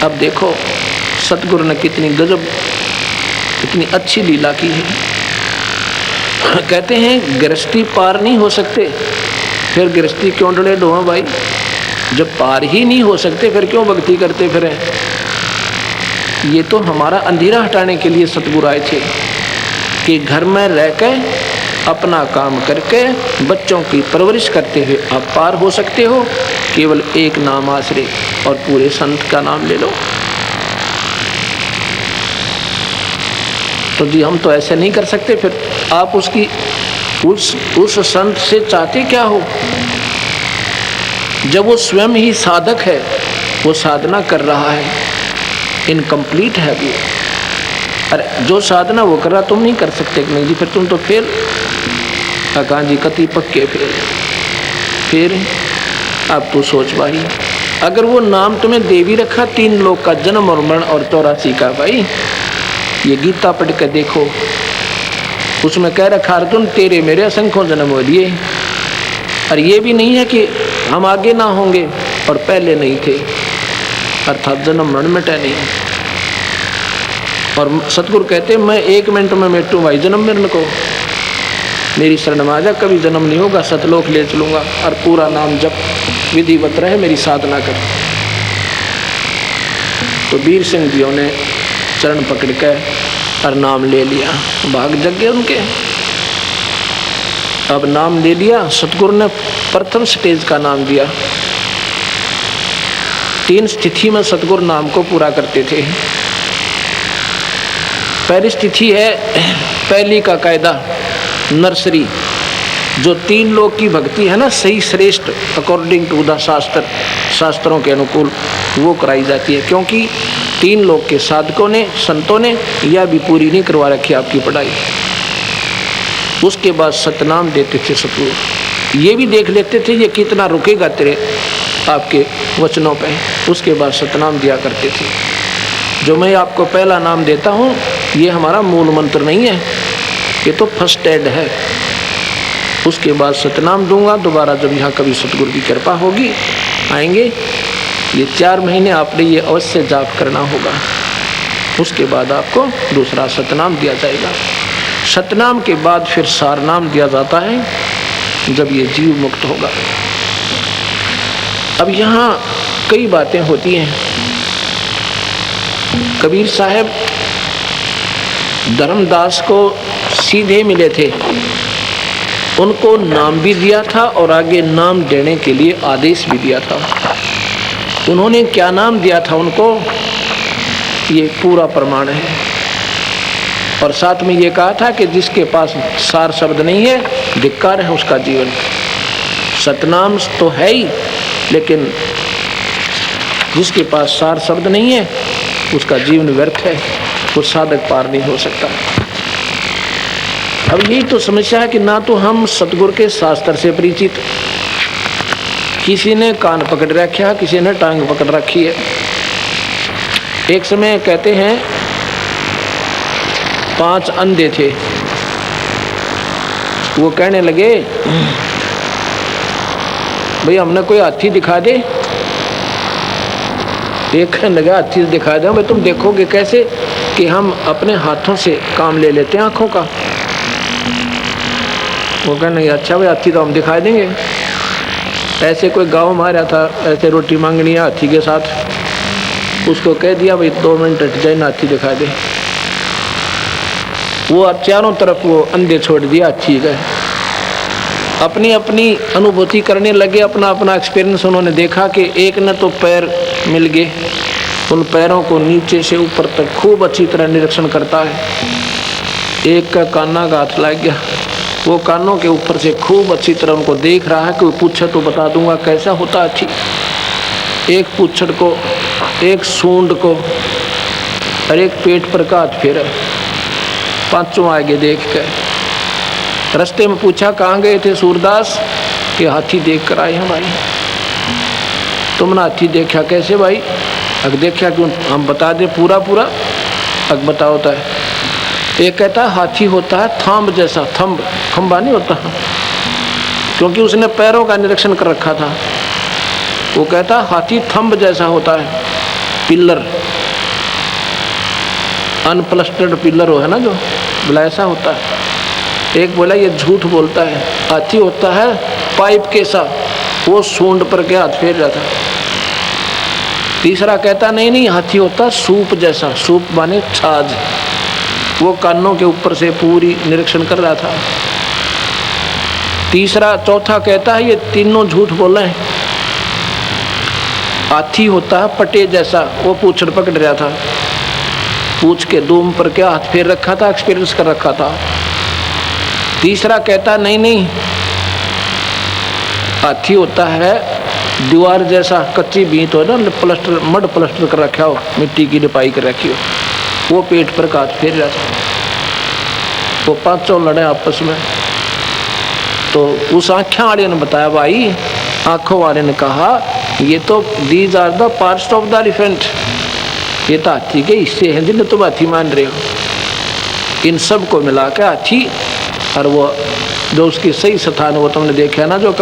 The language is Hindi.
अब देखो सतगुरु ने कितनी गजब, कितनी अच्छी लीला की है। कहते हैं गृहस्थी पार नहीं हो सकते, फिर गृहस्थी क्यों डले ढोआ भाई? जब पार ही नहीं हो सकते फिर क्यों भक्ति करते फिरें? ये तो हमारा अंधेरा हटाने के लिए सतगुरु आए थे कि घर में रह के अपना काम करके बच्चों की परवरिश करते हुए आप पार हो सकते हो। केवल एक नाम आश्रय और पूरे संत का नाम ले लो। तो जी हम तो ऐसे नहीं कर सकते, फिर आप उसकी उस संत से चाहते क्या हो? जब वो स्वयं ही साधक है, वो साधना कर रहा है, इनकम्प्लीट है वो। अरे जो साधना वो कर रहा तुम नहीं कर सकते कि नहीं जी? फिर तुम तो फेल। कहाँ जी कति पक्के फेल। फिर अब तू सोच भाई, अगर वो नाम तुम्हें दे भी रखा 3 लोक का जन्म और मरण और 84 का, भाई ये गीता पढ़ के देखो, उसमें कह रखा अर्जुन तेरे मेरे असंख्यों जन्म हो लिए। और ये भी नहीं है कि हम आगे ना होंगे और पहले नहीं थे, अर्थात जन्म मरण मिटे नहीं। और सतगुरु कहते मैं 1 मिनट में मिटूँ भाई जन्म मरण को, मेरी शरण में आ जा, कभी जन्म नहीं होगा, सतलोक ले चलूँगा। और पूरा नाम जप विधिवत रहे, मेरी साधना कर। तो वीर सिंह जियों ने चरण पकड़ के और नाम ले लिया, भाग जग गए उनके। अब नाम ले लिया, सतगुरु ने प्रथम स्टेज का नाम दिया। 3 स्थिति में सतगुरु नाम को पूरा करते थे। पहली स्थिति है पहली का कायदा नर्सरी, जो 3 लोक की भक्ति है ना, सही श्रेष्ठ अकॉर्डिंग टू द शास्त्रों के अनुकूल वो कराई जाती है। क्योंकि 3 लोक के साधकों ने, संतों ने यह भी पूरी नहीं करवा रखी आपकी पढ़ाई। उसके बाद सतनाम देते थे सतगुरु, ये भी देख लेते थे ये कितना रुकेगा तेरे आपके वचनों पे। उसके बाद सतनाम दिया करते थे। जो मैं आपको पहला नाम देता हूँ ये हमारा मूल मंत्र नहीं है, ये तो फर्स्ट एड है। उसके बाद सतनाम दूंगा दोबारा, जब यहाँ कभी सतगुरु की कृपा होगी आएंगे। ये 4 महीने आपने ये अवश्य जाप करना होगा। उसके बाद आपको दूसरा सतनाम दिया जाएगा। सतनाम के बाद फिर सारनाम दिया जाता है जब ये जीव मुक्त होगा। अब यहाँ कई बातें होती हैं। कबीर साहब धर्मदास को सीधे मिले थे, उनको नाम भी दिया था और आगे नाम देने के लिए आदेश भी दिया था। उन्होंने क्या नाम दिया था उनको, ये पूरा प्रमाण है। और साथ में ये कहा था कि जिसके पास सार शब्द नहीं है धिक्कार है उसका जीवन। सतनाम तो है ही, लेकिन जिसके पास सार शब्द नहीं है उसका जीवन व्यर्थ है, वो साधक पार नहीं हो सकता। अब यही तो समस्या है कि ना तो हम सतगुरु के शास्त्र से परिचित, किसी ने कान पकड़ रखा, किसी ने टांग पकड़ रखी है। एक समय कहते हैं 5 अंधे थे, वो कहने लगे भाई हमने कोई हाथी दिखा दे। एक कहने लगा हाथी दिखा दे। भाई तुम देखोगे कैसे कि हम अपने हाथों से काम ले लेते हैं आँखों का। वो कहने लगे अच्छा भाई हाथी तो हम दिखा देंगे। ऐसे कोई गाँव में आ रहा था, ऐसे रोटी मांगनी है हाथी के साथ, उसको कह दिया भाई 2 मिनट हट जाए, हाथी दिखा दे। वो अब चारों तरफ वो अंधे छोड़ दिया हाथी का। अपनी अपनी अनुभूति करने लगे, अपना अपना एक्सपीरियंस उन्होंने देखा कि एक ने तो पैर मिल गए, उन पैरों को नीचे से ऊपर तक खूब अच्छी तरह निरीक्षण करता है। एक का काना का हाथ लग गया, वो कानों के ऊपर से खूब अच्छी तरह उनको देख रहा है। कोई पूछे तो बता दूंगा कैसा होता हाथी। एक पूछड़ को, एक सूंड को और एक पेट पर का हाथ फेरा। 5 आगे देख कर रास्ते में पूछा कहाँ गए थे सूरदास, कि हाथी देख कर आए हैं भाई। तुमने हाथी देखा कैसे भाई? अगर देखा क्यों, हम बता दे पूरा पूरा। अगर बता होता है, एक कहता है हाथी होता है थंब जैसा, थंब खंबा नहीं होता, क्योंकि उसने पैरों का निरीक्षण कर रखा था। वो कहता हाथी थंब जैसा होता है। पिलर, अनप्लस्टर्ड पिलर हो है ना, जो बोला ऐसा होता है। एक बोला ये झूठ बोलता है। हाथी होता है पाइप के सा, वो सूंड पर के हाथ फेर जाता। तीसरा कहता नहीं नहीं, हाथी होता सूप जैसा, सूप माने छाछ, वो कानों के ऊपर से पूरी निरीक्षण कर रहा था। तीसरा चौथा कहता है ये तीनों झूठ बोले हैं। हाथी होता है पटे जैसा, वो पूछड़ पकड़ रहा था, पूछ के दूम पर क्या हाथ फेर रखा था, एक्सपीरियंस कर रखा था। तीसरा कहता नहीं नहीं, हाथी होता है दीवार जैसा, कच्ची भींत हो ना, प्लास्टर मड प्लास्टर कर रखा हो, मिट्टी की लिपाई कर रखी हो, वो पेट पर हाथ फेर रहा था। वो पांचों लड़े आपस में। तो उस आँखें वाले ने बताया, भाई आंखों वाले ने कहा ये तो these are the parts of the elephant, ये तो हाथी के हिस्से हैं जिन्हें तुम हाथी मान रहे हो। इन सब को मिला के हाथी, और वो जो उसकी सही स्थान वो तुमने देखा ना, जो